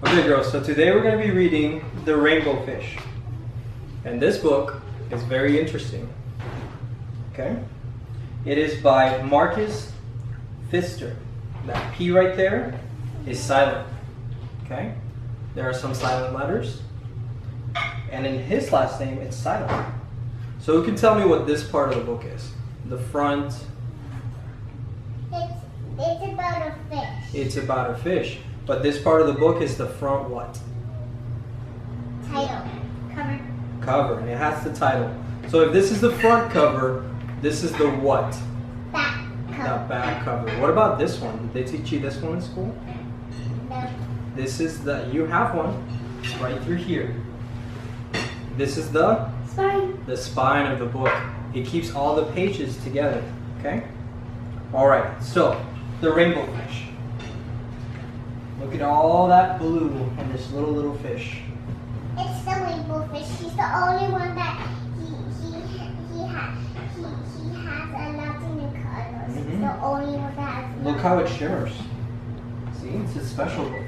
Okay, girls, so today we're going to be reading The Rainbow Fish. And this book is very interesting. Okay? It is by Marcus Pfister. That P right there is silent. Okay? There are some silent letters. And in his last name, it's silent. So who can tell me what this part of the book is? The front. It's about a fish. It's about a fish. But this part of the book is the front what? Title. Cover. Cover. And it has the title. So if this is the front cover, this is the what? Back cover. The back cover. What about this one? Did they teach you this one in school? No. This is the, you have one. It's right through here. This is the? Spine. The spine of the book. It keeps all the pages together. Okay? Alright, so the rainbow fish. Look at all that blue and this little fish. It's the rainbow fish. He's the only one that he has a lot of new colors. He's the only one that has. Look how it shimmers. See, it's a special book.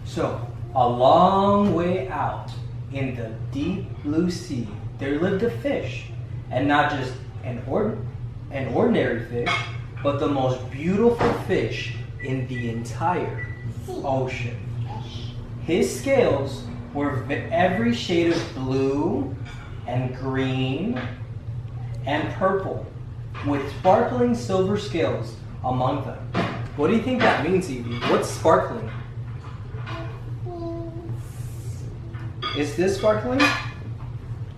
So, a long way out in the deep blue sea, there lived a fish, and not just an ordinary fish, but the most beautiful fish in the entire ocean. His scales were every shade of blue and green and purple, with sparkling silver scales among them. What do you think that means, Evie? What's sparkling? Is this sparkling?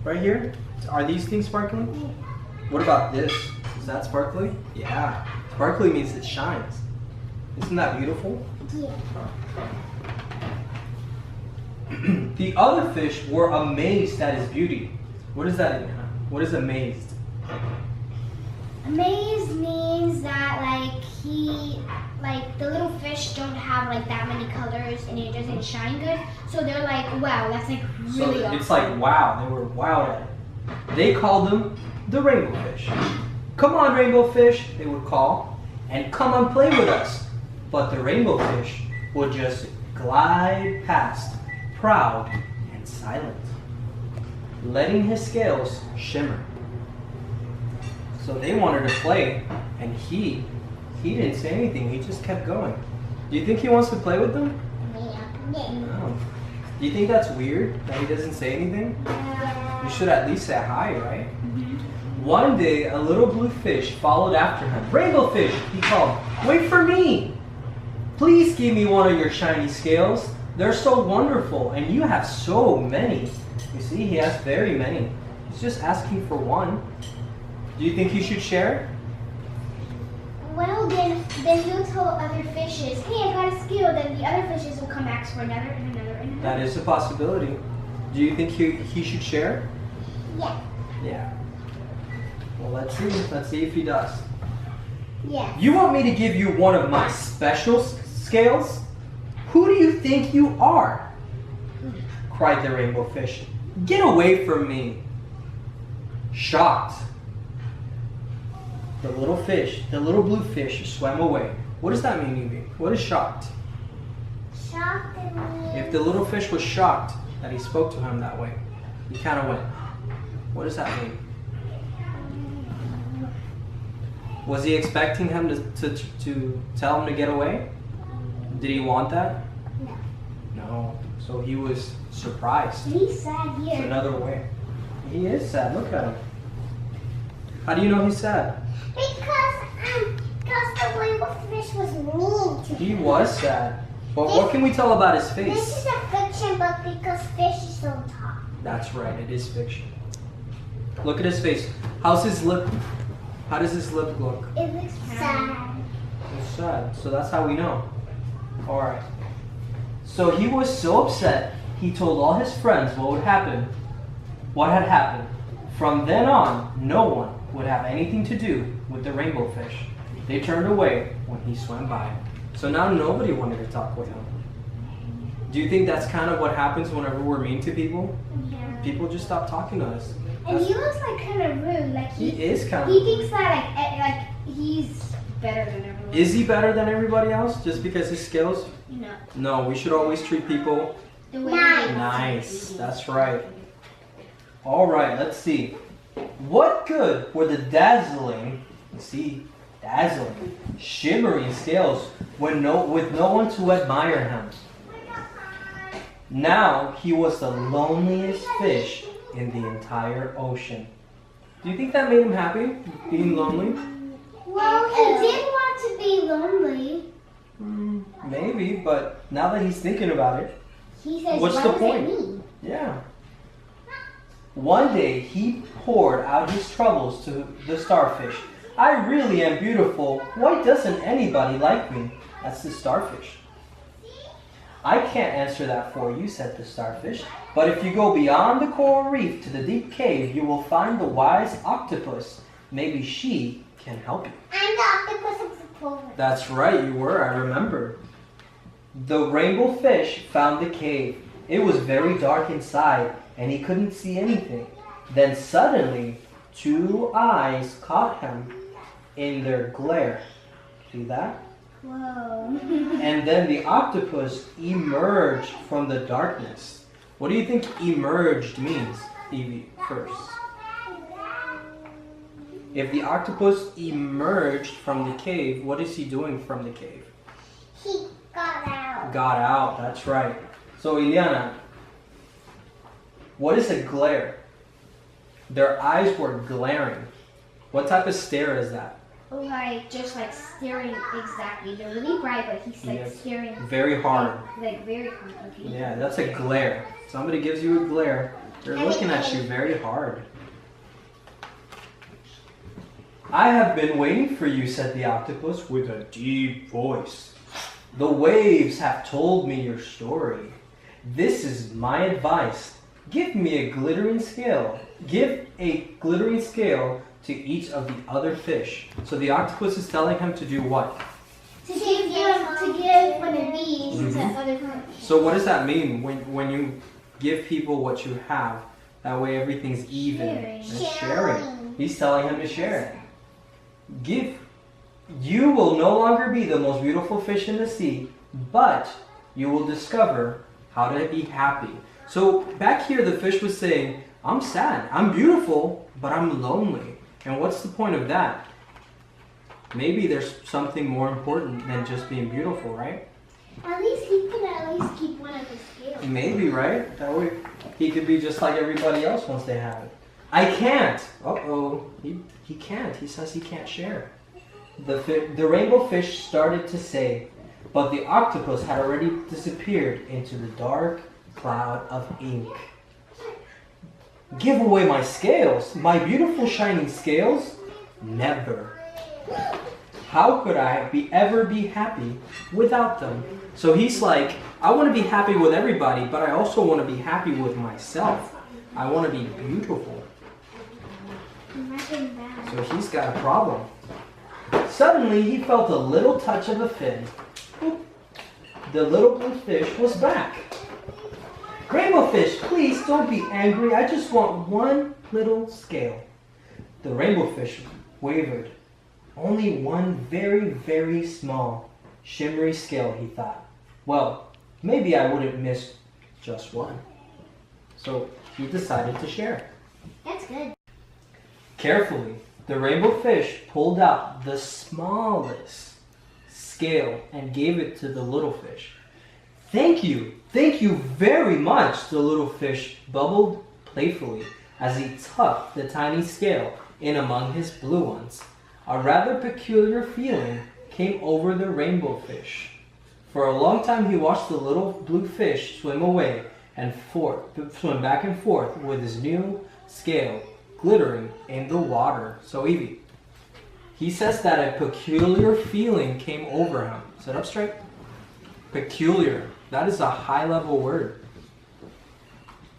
Right here? Are these things sparkling? What about this? Is that sparkling? Yeah. Sparkling means it shines. Isn't that beautiful? Yeah. The other fish were amazed at his beauty. What does that mean? What is amazed? Amazed means that the little fish don't have like that many colors and it doesn't shine good. So they're like, wow, that's like really awesome. It's like wow, they were wowed at it. They called them the rainbow fish. Come on, rainbow fish, they would call, and come on, play with us. But the rainbow fish would just glide past, proud and silent, letting his scales shimmer. So they wanted to play, and he didn't say anything. He just kept going. Do you think he wants to play with them? Yeah. No. Do you think that's weird that he doesn't say anything? You should at least say hi, right? One day, a little blue fish followed after him. Rainbow fish, he called, wait for me. Please give me one of your shiny scales. They're so wonderful, and you have so many. You see, he has very many. He's just asking for one. Do you think he should share? Well, then he'll tell other fishes, hey, I got a scale. Then the other fishes will come ask for another and another and another. That is a possibility. Do you think he should share? Yeah. Yeah. Well, let's see. Let's see if he does. Yeah. You want me to give you one of my special scales? Who do you think you are? Cried the rainbow fish. Get away from me. Shocked. The little blue fish swam away. What does that mean, Evie? What is shocked? Shocked me. If the little fish was shocked that he spoke to him that way, he kind of went, what does that mean? Was he expecting him to tell him to get away? Did he want that? No. No. So he was surprised. He's sad It's here. another way. He is sad. Look at him. How do you know he's sad? Because the rainbow fish was mean to He him. was sad. But what can we tell about his This face? is a fiction book because fish is so tough. That's right. It is fiction. Look at his face. How's his lip? How does his lip look? It looks sad. It's sad. So that's how we know. All right. So he was so upset, he told all his friends what had happened. From then on, no one would have anything to do with the rainbow fish. They turned away when he swam by. So now nobody wanted to talk with him. Do you think that's kind of what happens whenever we're mean to people? Yeah. People just stop talking to us. And he was like kind of rude. Like He is kind of he thinks that like he's better than everyone. Is he better than everybody else just because his scales? No. No, we should always treat people The way nice. That's right. All right, let's see. What good were the dazzling, shimmering scales with no one to admire him? Now he was the loneliest fish in the entire ocean. Do you think that made him happy, being lonely? Well, he did want to be lonely. Maybe, but now that he's thinking about it, He says, what's "Why the was point?" it me? Yeah. One day he poured out his troubles to the starfish. I really am beautiful. Why doesn't anybody like me? That's the starfish. I can't answer that for you, said the starfish. But if you go beyond the coral reef to the deep cave, you will find the wise octopus. Maybe she can help you. I'm the octopus of the pool. That's right, you were. I remember. The rainbow fish found the cave. It was very dark inside, and he couldn't see anything. Then suddenly, two eyes caught him in their glare. See that? Whoa. And then the octopus emerged from the darkness. What do you think emerged means, Evie, first? If the octopus emerged from the cave, what is he doing from the cave? He got out. Got out, that's right. So, Ileana, what is a glare? Their eyes were glaring. What type of stare is that? Like, just like staring exactly. They're really bright, but he's like Yes. staring. Very hard. Like very hard. Okay. Yeah, that's a glare. Somebody gives you a glare, they're looking at you very hard. I have been waiting for you, said the octopus with a deep voice. The waves have told me your story. This is my advice. Give me a glittering scale. Give a glittering scale to each of the other fish. So the octopus is telling him to do what? To give one of these to other fish. So what does that mean when you give people what you have? That way everything's even and sharing. He's telling him to share. You will no longer be the most beautiful fish in the sea, but you will discover how to be happy. So back here the fish was saying, I'm sad, I'm beautiful, but I'm lonely. And what's the point of that? Maybe there's something more important than just being beautiful, right? At least he could at least keep one of his scales. Maybe, right? That way he could be just like everybody else once they have it. I can't. Uh-oh. He can't. He says he can't share. The rainbow fish started to say, but the octopus had already disappeared into the dark cloud of ink. Give away my scales, my beautiful shining scales? Never. How could I ever be happy without them? So he's like, I want to be happy with everybody, but I also want to be happy with myself. I want to be beautiful. Imagine that. So he's got a problem. Suddenly he felt a little touch of a fin. The little blue fish was back. Rainbow fish, please don't be angry. I just want one little scale. The rainbow fish wavered. Only one very, very small, shimmery scale, he thought. Well, maybe I wouldn't miss just one. So he decided to share. That's good. Carefully, the rainbow fish pulled out the smallest scale and gave it to the little fish. Thank you very much, the little fish bubbled playfully as he tucked the tiny scale in among his blue ones. A rather peculiar feeling came over the rainbow fish. For a long time he watched the little blue fish swim away and swim back and forth with his new scale glittering in the water. So Evie, he says that a peculiar feeling came over him. Sit up straight. Peculiar. That is a high level word.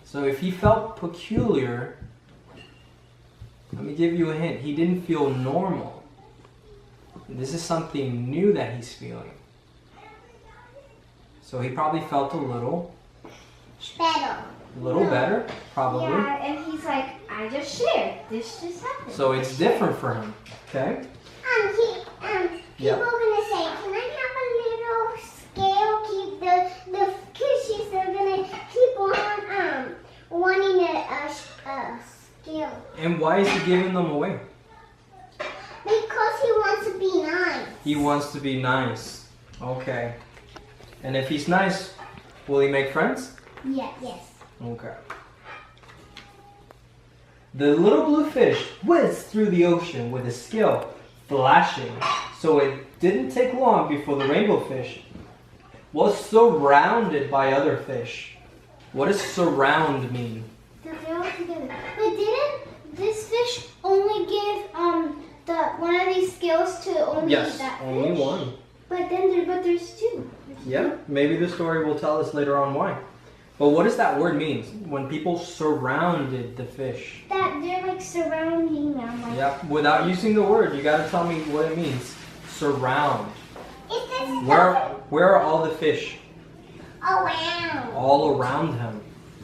So if he felt peculiar, let me give you a hint. He didn't feel normal. This is something new that he's feeling. So he probably felt a little Better. better, probably. Yeah, and he's like, I just shared. This just happened. So it's different for him. Okay? People are gonna say, "Can I have a little scale? Keep the fishes are gonna keep on wanting a scale." And why is he giving them away? Because he wants to be nice. He wants to be nice. Okay. And if he's nice, will he make friends? Yes. Yes. Okay. The little blue fish whizzed through the ocean with his scale flashing. So it didn't take long before the rainbow fish was surrounded by other fish. What does surround mean? That they're all together. But didn't this fish only give one of these scales to only Yes, that fish? only one. But there's two. Yeah, maybe the story will tell us later on why. But what does that word mean? When people surrounded the fish. That they're like surrounding them. Like, Yep, without using the word, you gotta tell me what it means. Surround. Is this Where are all the fish? around? All around him.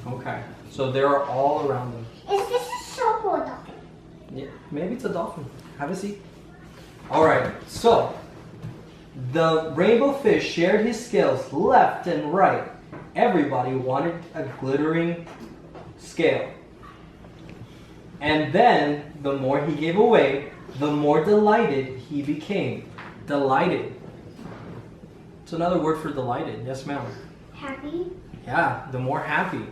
Okay, so they're all around him. Is this a shark or a dolphin? Yeah, maybe it's a dolphin. Have a seat. All right, so the rainbow fish shared his scales left and right. Everybody wanted a glittering scale. And then, the more he gave away, the more delighted he became. Delighted. It's another word for delighted. Yes, ma'am. happy. Yeah, the more happy.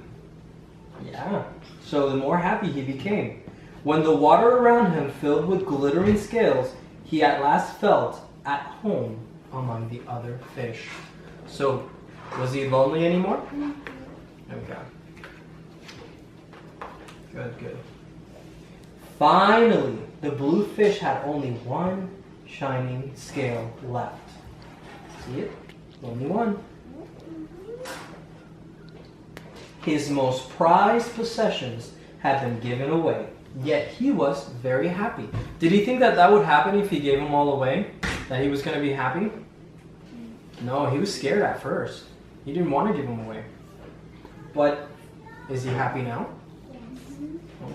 Yeah. So the more happy he became. When the water around him filled with glittering scales, he at last felt at home among the other fish. So, was he lonely anymore? Okay. Good. Finally, the blue fish had only one shining scale left. See it? Only one. His most prized possessions had been given away, yet he was very happy. Did he think that would happen if he gave them all away? That he was going to be happy? No, he was scared at first. He didn't want to give them away. But is he happy now?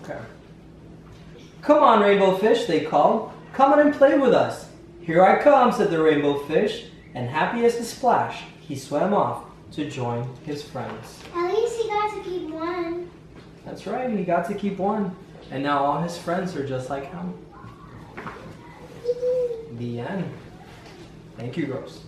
Okay. Come on, rainbow fish, they called. Come on and play with us. Here I come, said the rainbow fish, and happy as a splash, he swam off to join his friends. At least he got to keep one. That's right, he got to keep one. And now all his friends are just like him. The end. Thank you, Rose.